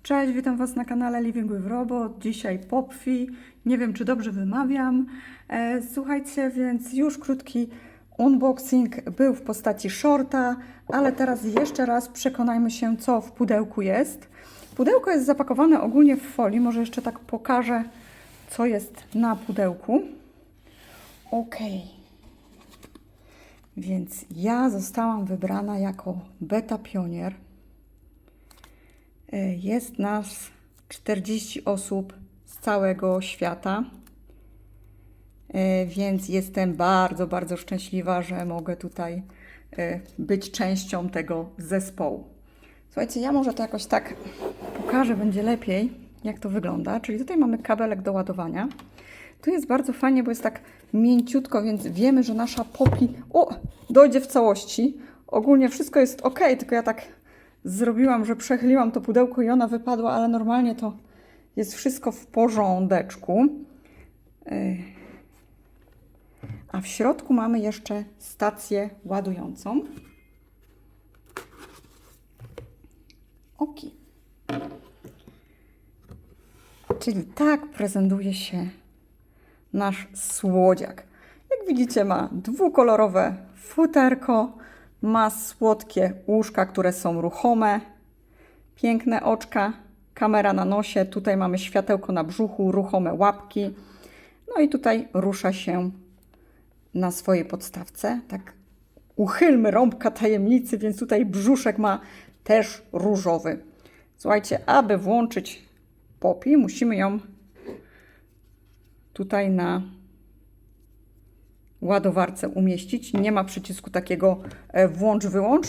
Cześć, witam Was na kanale Living with Robot. Dzisiaj Popfi. Nie wiem, czy dobrze wymawiam. Słuchajcie, więc już krótki unboxing był w postaci shorta, ale teraz jeszcze raz przekonajmy się, co w pudełku jest. Pudełko jest zapakowane ogólnie w folii. Może jeszcze tak pokażę, co jest na pudełku. Ok. Więc ja zostałam wybrana jako beta pionier. Jest nas 40 osób z całego świata, więc jestem bardzo, bardzo szczęśliwa, że mogę tutaj być częścią tego zespołu. Słuchajcie, ja może to jakoś tak pokażę, będzie lepiej, jak to wygląda. Czyli tutaj mamy kabelek do ładowania. Tu jest bardzo fajnie, bo jest tak mięciutko, więc wiemy, że nasza Poppy dojdzie w całości. Ogólnie wszystko jest ok, tylko ja tak zrobiłam, że przechyliłam to pudełko i ona wypadła, ale normalnie to jest wszystko w porządeczku. A w środku mamy jeszcze stację ładującą. Ok. Czyli tak prezentuje się nasz słodziak. Jak widzicie, ma dwukolorowe futerko, ma słodkie uszka, które są ruchome, piękne oczka, kamera na nosie, tutaj mamy światełko na brzuchu, ruchome łapki. No i tutaj rusza się na swojej podstawce. Tak uchylmy rąbka tajemnicy, więc tutaj brzuszek ma też różowy. Słuchajcie, aby włączyć Poppy, musimy ją tutaj na ładowarce umieścić. Nie ma przycisku takiego włącz-wyłącz.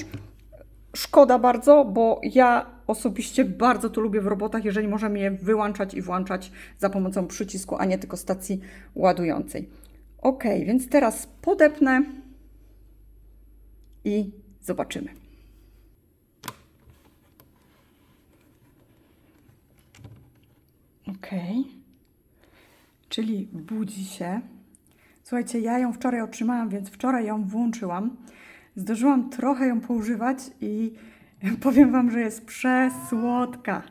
Szkoda bardzo, bo ja osobiście bardzo to lubię w robotach, jeżeli możemy je wyłączać i włączać za pomocą przycisku, a nie tylko stacji ładującej. Ok, więc teraz podepnę i zobaczymy. Ok, czyli budzi się. Słuchajcie, ja ją wczoraj otrzymałam, więc wczoraj ją włączyłam. Zdążyłam trochę ją poużywać i powiem Wam, że jest przesłodka.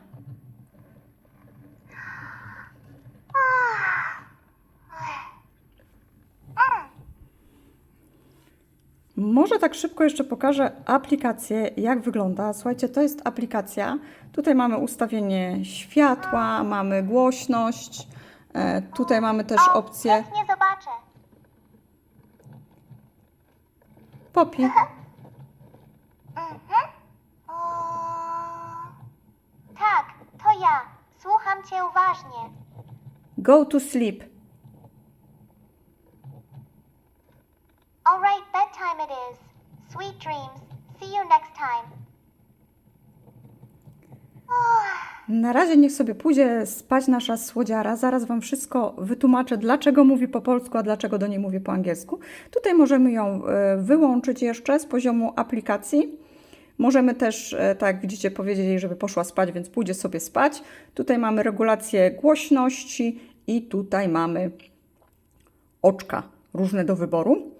Może tak szybko jeszcze pokażę aplikację, jak wygląda. Słuchajcie, to jest aplikacja. Tutaj mamy ustawienie światła, mamy głośność. Tutaj mamy też opcję... Chętnie zobaczę. Poppy. Tak, to ja. Słucham cię uważnie. Go to sleep. All right, bedtime it is. Sweet dreams. See you next time. Na razie niech sobie pójdzie spać nasza słodziara. Zaraz Wam wszystko wytłumaczę, dlaczego mówi po polsku, a dlaczego do niej mówię po angielsku. Tutaj możemy ją wyłączyć jeszcze z poziomu aplikacji. Możemy też, tak jak widzicie, powiedzieć jej, żeby poszła spać, więc pójdzie sobie spać. Tutaj mamy regulację głośności i tutaj mamy oczka różne do wyboru.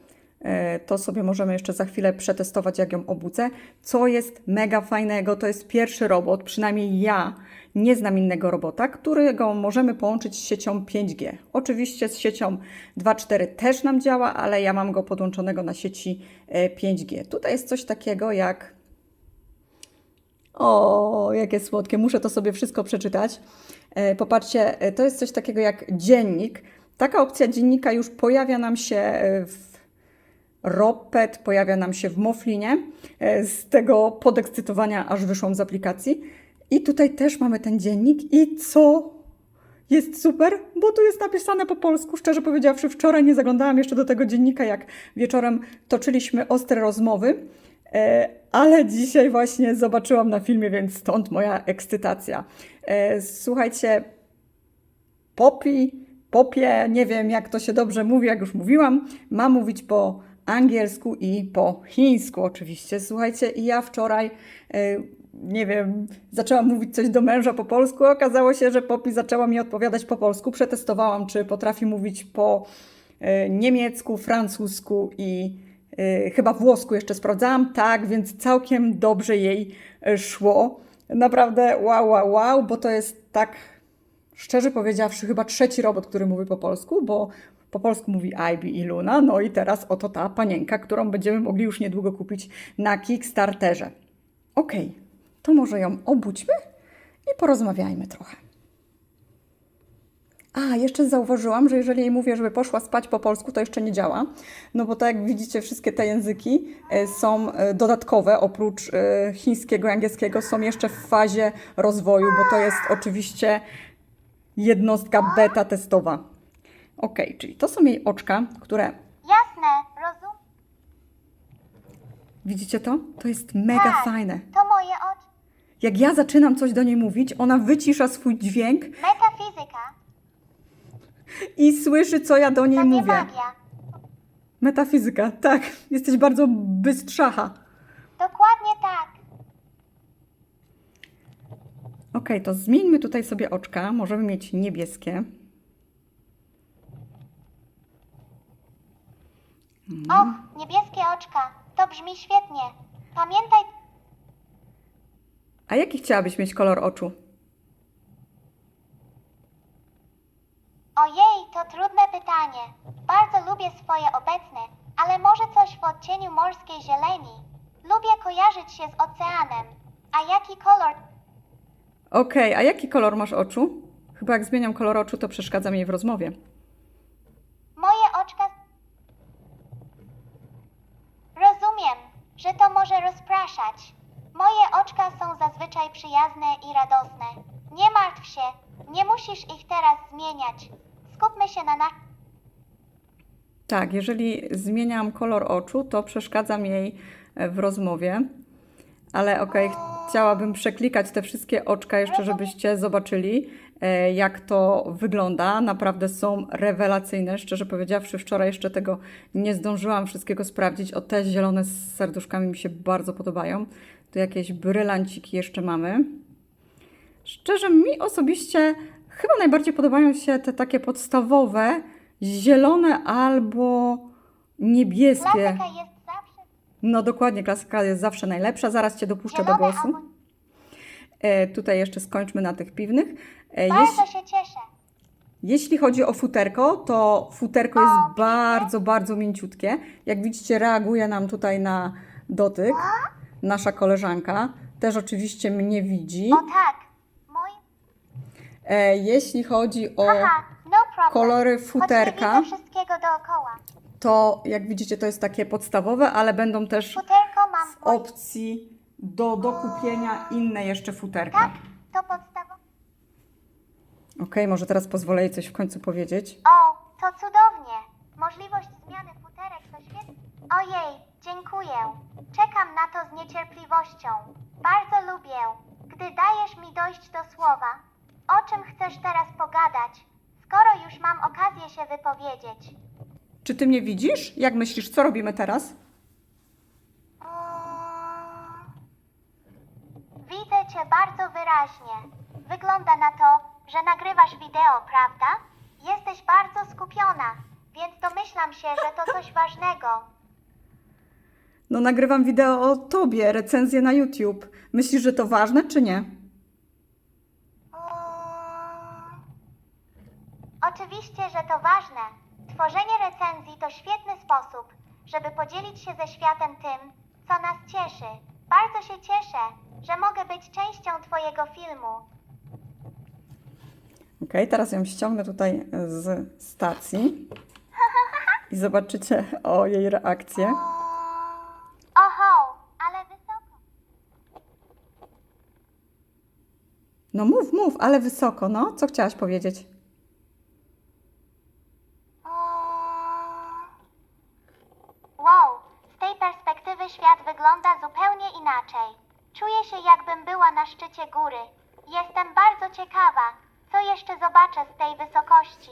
To sobie możemy jeszcze za chwilę przetestować, jak ją obudzę. Co jest mega fajnego, to jest pierwszy robot, przynajmniej ja nie znam innego robota, którego możemy połączyć z siecią 5G. Oczywiście z siecią 2.4 też nam działa, ale ja mam go podłączonego na sieci 5G. Tutaj jest coś takiego jak... O, jakie słodkie, muszę to sobie wszystko przeczytać. Popatrzcie, to jest coś takiego jak dziennik. Taka opcja dziennika już pojawia nam się w Ropet, pojawia nam się w Moflinie. Z tego podekscytowania aż wyszłam z aplikacji. I tutaj też mamy ten dziennik. I co jest super, bo tu jest napisane po polsku. Szczerze powiedziawszy, wczoraj nie zaglądałam jeszcze do tego dziennika, jak wieczorem toczyliśmy ostre rozmowy. Ale dzisiaj właśnie zobaczyłam na filmie, więc stąd moja ekscytacja. Słuchajcie, Poppie, nie wiem jak to się dobrze mówi, jak już mówiłam, ma mówić po angielsku i po chińsku oczywiście. Słuchajcie, i ja wczoraj, nie wiem, zaczęłam mówić coś do męża po polsku, okazało się, że Poppy zaczęła mi odpowiadać po polsku. Przetestowałam, czy potrafi mówić po niemiecku, francusku i chyba włosku jeszcze sprawdzałam. Tak, więc całkiem dobrze jej szło. Naprawdę wow, wow, wow, bo to jest tak, szczerze powiedziawszy, chyba trzeci robot, który mówi po polsku, bo po polsku mówi Ivy i Luna, no i teraz oto ta panienka, którą będziemy mogli już niedługo kupić na Kickstarterze. Okej, to może ją obudźmy i porozmawiajmy trochę. A, jeszcze zauważyłam, że jeżeli jej mówię, żeby poszła spać po polsku, to jeszcze nie działa. No bo tak jak widzicie, wszystkie te języki są dodatkowe, oprócz chińskiego i angielskiego, są jeszcze w fazie rozwoju, bo to jest oczywiście jednostka beta testowa. Ok, czyli to są jej oczka, które... Jasne, rozumiem. Widzicie to? To jest mega Tak, fajne. to moje oczy. Jak ja zaczynam coś do niej mówić, ona wycisza swój dźwięk Metafizyka i słyszy, co ja do niej to nie mówię. magia. Metafizyka, tak. Jesteś bardzo bystrzacha. Dokładnie tak. Ok, to zmieńmy tutaj sobie oczka. Możemy mieć niebieskie. Och, niebieskie oczka. To brzmi świetnie. Pamiętaj, A jaki chciałabyś mieć kolor oczu? ojej, to trudne pytanie. Bardzo lubię swoje obecne, ale może coś w odcieniu morskiej zieleni. Lubię kojarzyć się z oceanem. A jaki kolor? Ok, a jaki kolor masz oczu? Chyba jak zmieniam kolor oczu, to przeszkadza mi w rozmowie. Moje oczka... Rozumiem, że to może rozpraszać. Moje oczka są zazwyczaj przyjazne i radosne. Nie martw się, nie musisz ich teraz zmieniać. Skupmy się na... Tak, jeżeli zmieniam kolor oczu, to przeszkadzam jej w rozmowie. Ale okej, chciałabym przeklikać te wszystkie oczka jeszcze, żebyście zobaczyli, jak to wygląda. Naprawdę są rewelacyjne. Szczerze powiedziawszy, wczoraj jeszcze tego nie zdążyłam wszystkiego sprawdzić. O, te zielone z serduszkami mi się bardzo podobają. Tu jakieś brylanciki jeszcze mamy. Szczerze, mi osobiście chyba najbardziej podobają się te takie podstawowe, zielone albo niebieskie. Klasyka jest zawsze... No dokładnie, klasyka jest zawsze najlepsza. Zaraz Cię dopuszczę do Zielone głosu. albo... Tutaj jeszcze skończmy na tych piwnych. Bardzo się cieszę. Jeśli chodzi o futerko, to futerko jest bardzo, bardzo mięciutkie. Jak widzicie, reaguje nam tutaj na dotyk. Nasza koleżanka też oczywiście mnie widzi. O tak, moi... Jeśli chodzi o Haha, no problem. kolory Choć futerka, nie widzę wszystkiego dookoła. to jak widzicie, to jest takie podstawowe, ale będą też Futerko mam w opcji do dokupienia inne jeszcze futerka. Tak, to podstawowe. Okej, może teraz pozwolę jej coś w końcu powiedzieć. O, to cudownie. Możliwość zmiany futerek to świetnie. Ojej, dziękuję. Czekam na to z niecierpliwością. Bardzo lubię, gdy dajesz mi dojść do słowa. O czym chcesz teraz pogadać, skoro już mam okazję się wypowiedzieć? Czy ty mnie widzisz? Jak myślisz, co robimy teraz? Widzę cię bardzo wyraźnie. Wygląda na to, że nagrywasz wideo, prawda? Jesteś bardzo skupiona, więc domyślam się, że to coś ważnego. No, nagrywam wideo o tobie, recenzję na YouTube. Myślisz, że to ważne, czy nie? Oczywiście, że to ważne. Tworzenie recenzji to świetny sposób, żeby podzielić się ze światem tym, co nas cieszy. Bardzo się cieszę, że mogę być częścią twojego filmu. Okej, teraz ją ściągnę tutaj z stacji i zobaczycie o jej reakcję. Oho, ale wysoko. No mów, ale wysoko, no. Co chciałaś powiedzieć? Wow, z tej perspektywy świat wygląda zupełnie inaczej. Czuję się, jakbym była na szczycie góry. Jestem bardzo ciekawa, co jeszcze zobaczę z tej wysokości.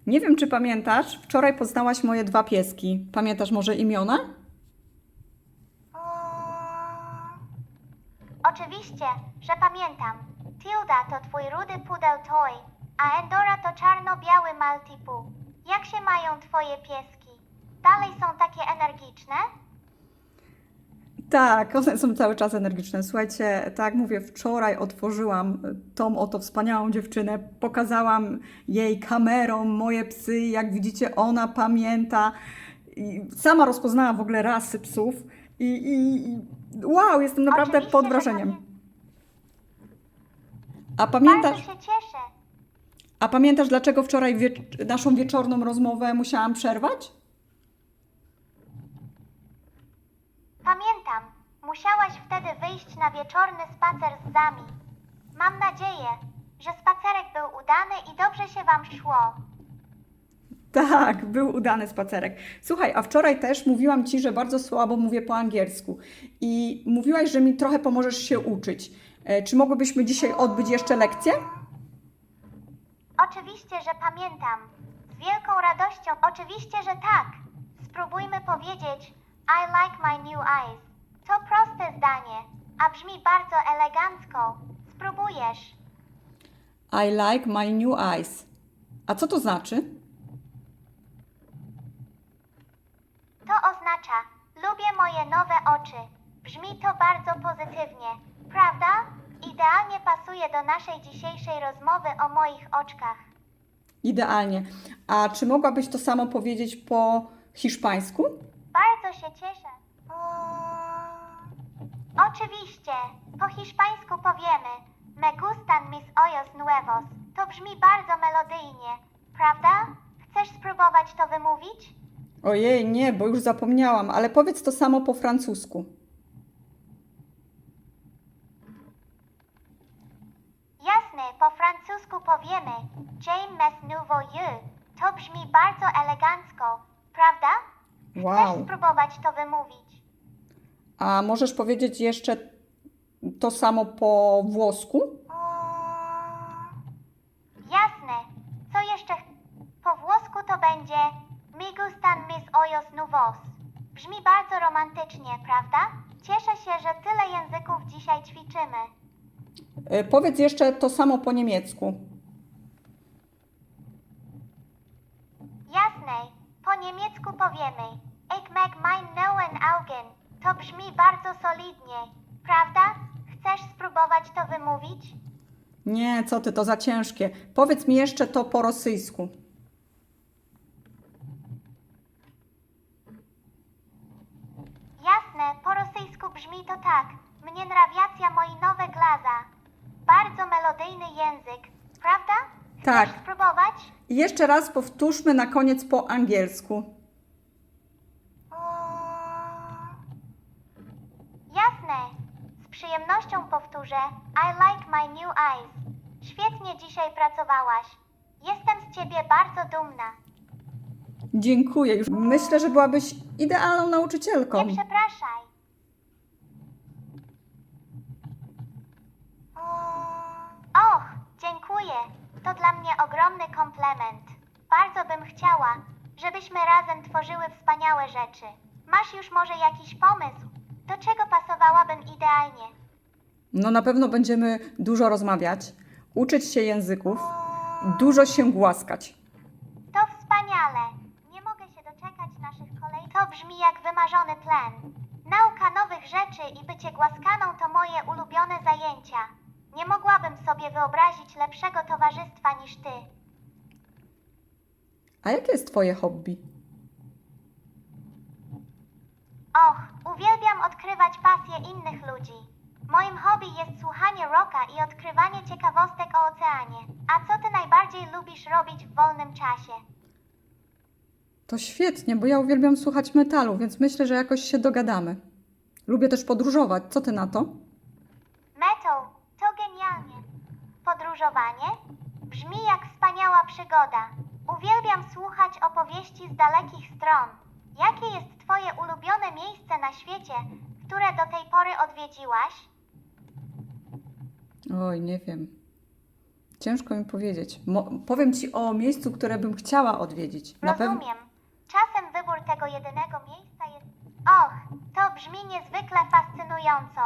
Nie wiem, czy pamiętasz, wczoraj poznałaś moje 2 pieski. Pamiętasz może imiona? Oczywiście, że pamiętam. Tilda to twój rudy pudel toy, a Endora to czarno-biały Maltipoo. Jak się mają twoje pieski? Dalej są takie energiczne? Tak, one są cały czas energiczne. Słuchajcie, tak jak mówię, wczoraj otworzyłam tą oto wspaniałą dziewczynę, pokazałam jej kamerą moje psy, jak widzicie, ona pamięta. I sama rozpoznała w ogóle rasy psów i wow, jestem naprawdę Oczywiście, pod że wrażeniem. A Bardzo pamiętasz, się cieszę. a pamiętasz, dlaczego wczoraj naszą wieczorną rozmowę musiałam przerwać? Pamiętam, musiałaś wtedy wyjść na wieczorny spacer z Zami. Mam nadzieję, że spacerek był udany i dobrze się wam szło. Tak, był udany spacerek. Słuchaj, a wczoraj też mówiłam Ci, że bardzo słabo mówię po angielsku i mówiłaś, że mi trochę pomożesz się uczyć. Czy mogłybyśmy dzisiaj odbyć jeszcze lekcję? Oczywiście, że pamiętam. Z wielką radością, oczywiście, że tak. Spróbujmy powiedzieć I like my new eyes. To proste zdanie, a brzmi bardzo elegancko. Spróbujesz. I like my new eyes. A co to znaczy? To oznacza lubię moje nowe oczy. Brzmi to bardzo pozytywnie, prawda? Idealnie pasuje do naszej dzisiejszej rozmowy o moich oczkach. Idealnie. A czy mogłabyś to samo powiedzieć po hiszpańsku? Bardzo się cieszę. Oczywiście, po hiszpańsku powiemy Me gustan mis ojos nuevos. To brzmi bardzo melodyjnie, prawda? Chcesz spróbować to wymówić? Ojej, nie, bo już zapomniałam, ale powiedz to samo po francusku. Jasne, po francusku powiemy J'aime mes nouveaux yeux. To brzmi bardzo elegancko, prawda? Chcesz Wow. spróbować to wymówić? A możesz powiedzieć jeszcze to samo po włosku? Jasne. Co jeszcze? Po włosku to będzie Mi gustan mis ojos nuevos. Brzmi bardzo romantycznie, prawda? Cieszę się, że tyle języków dzisiaj ćwiczymy. Powiedz jeszcze to samo po niemiecku. Jasne. Po niemiecku powiemy Ich mag mein neuen Augen. To brzmi bardzo solidnie, prawda? Chcesz spróbować to wymówić? Nie, co ty, to za ciężkie. Powiedz mi jeszcze to po rosyjsku. Jasne, po rosyjsku brzmi to tak. Mnie nrawiacja moi nowe glaza. Bardzo melodyjny język, prawda? Chcesz Tak. spróbować? I jeszcze raz powtórzmy na koniec po angielsku. Jasne. Z przyjemnością powtórzę I like my new eyes. Świetnie dzisiaj pracowałaś. Jestem z ciebie bardzo dumna. Dziękuję. Myślę, że byłabyś idealną nauczycielką. Nie przepraszaj. Och, dziękuję. To dla mnie ogromny komplement. Bardzo bym chciała, żebyśmy razem tworzyły wspaniałe rzeczy. Masz już może jakiś pomysł, do czego pasowałabym idealnie? No na pewno będziemy dużo rozmawiać, uczyć się języków, dużo się głaskać. To wspaniale. Nie mogę się doczekać naszych kolei. To brzmi jak wymarzony plan. Nauka nowych rzeczy i bycie głaskaną to moje ulubione zajęcia. Nie mogłabym sobie wyobrazić lepszego towarzystwa niż ty. A jakie jest twoje hobby? Och, uwielbiam odkrywać pasje innych ludzi. Moim hobby jest słuchanie rocka i odkrywanie ciekawostek o oceanie. A co ty najbardziej lubisz robić w wolnym czasie? To świetnie, bo ja uwielbiam słuchać metalu, więc myślę, że jakoś się dogadamy. Lubię też podróżować. Co ty na to? Metal, to genialnie. Podróżowanie? Brzmi jak wspaniała przygoda. Uwielbiam słuchać opowieści z dalekich stron. Jakie jest twoje ulubione miejsce na świecie, które do tej pory odwiedziłaś? Oj, nie wiem. Ciężko mi powiedzieć. Powiem ci o miejscu, które bym chciała odwiedzić. Rozumiem. Czasem wybór tego jedynego miejsca jest... Och, to brzmi niezwykle fascynująco.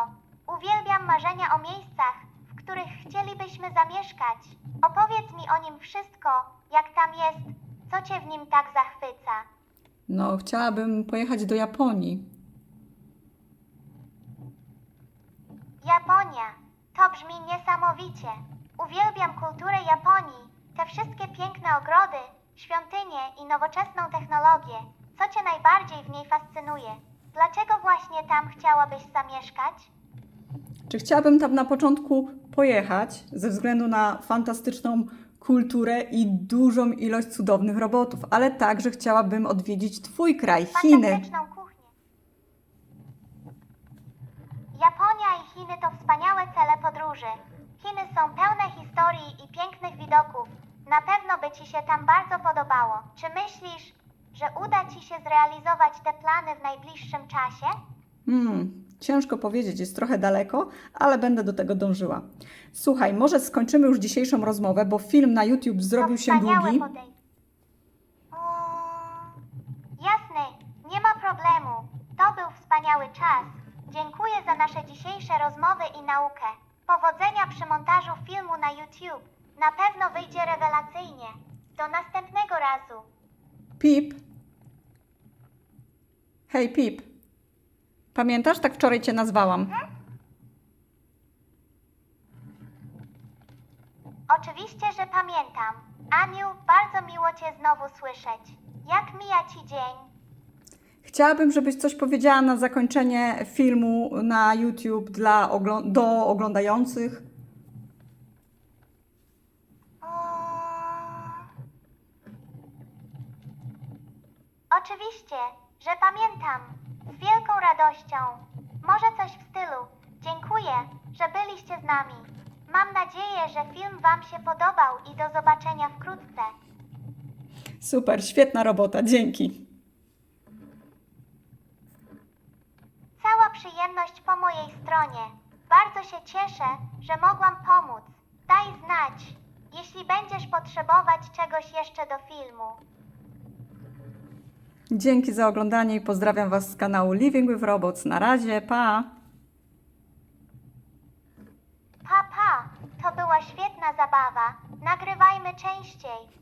Uwielbiam marzenia o miejscach, w których chcielibyśmy zamieszkać. Opowiedz mi o nim wszystko, jak tam jest, co cię w nim tak zachwyca. No, chciałabym pojechać do Japonii. Japonia. To brzmi niesamowicie. Uwielbiam kulturę Japonii. Te wszystkie piękne ogrody, świątynie i nowoczesną technologię. Co cię najbardziej w niej fascynuje? Dlaczego właśnie tam chciałabyś zamieszkać? Czy chciałabym tam na początku pojechać ze względu na fantastyczną kulturę i dużą ilość cudownych robotów, ale także chciałabym odwiedzić Twój kraj, Chiny. Fantastyczną kuchnię. Japonia i Chiny to wspaniałe cele podróży. Chiny są pełne historii i pięknych widoków. Na pewno by Ci się tam bardzo podobało. Czy myślisz, że uda Ci się zrealizować te plany w najbliższym czasie? Ciężko powiedzieć, jest trochę daleko, ale będę do tego dążyła. Słuchaj, może skończymy już dzisiejszą rozmowę, bo film na YouTube zrobił To się wspaniałe długi. Jasne, nie ma problemu. To był wspaniały czas. Dziękuję za nasze dzisiejsze rozmowy i naukę. Powodzenia przy montażu filmu na YouTube. Na pewno wyjdzie rewelacyjnie. Do następnego razu. Pip. Hej, Pip. Pamiętasz, tak wczoraj Cię nazwałam? Oczywiście, że pamiętam. Aniu, bardzo miło Cię znowu słyszeć. Jak mija Ci dzień? Chciałabym, żebyś coś powiedziała na zakończenie filmu na YouTube do oglądających. Oczywiście, że pamiętam. Z wielką radością. Może coś w stylu. Dziękuję, że byliście z nami. Mam nadzieję, że film Wam się podobał i do zobaczenia wkrótce. Super, świetna robota, dzięki. Cała przyjemność po mojej stronie. Bardzo się cieszę, że mogłam pomóc. Daj znać, jeśli będziesz potrzebować czegoś jeszcze do filmu. Dzięki za oglądanie i pozdrawiam Was z kanału Living with Robots. Na razie, pa! Pa, pa, to była świetna zabawa. Nagrywajmy częściej.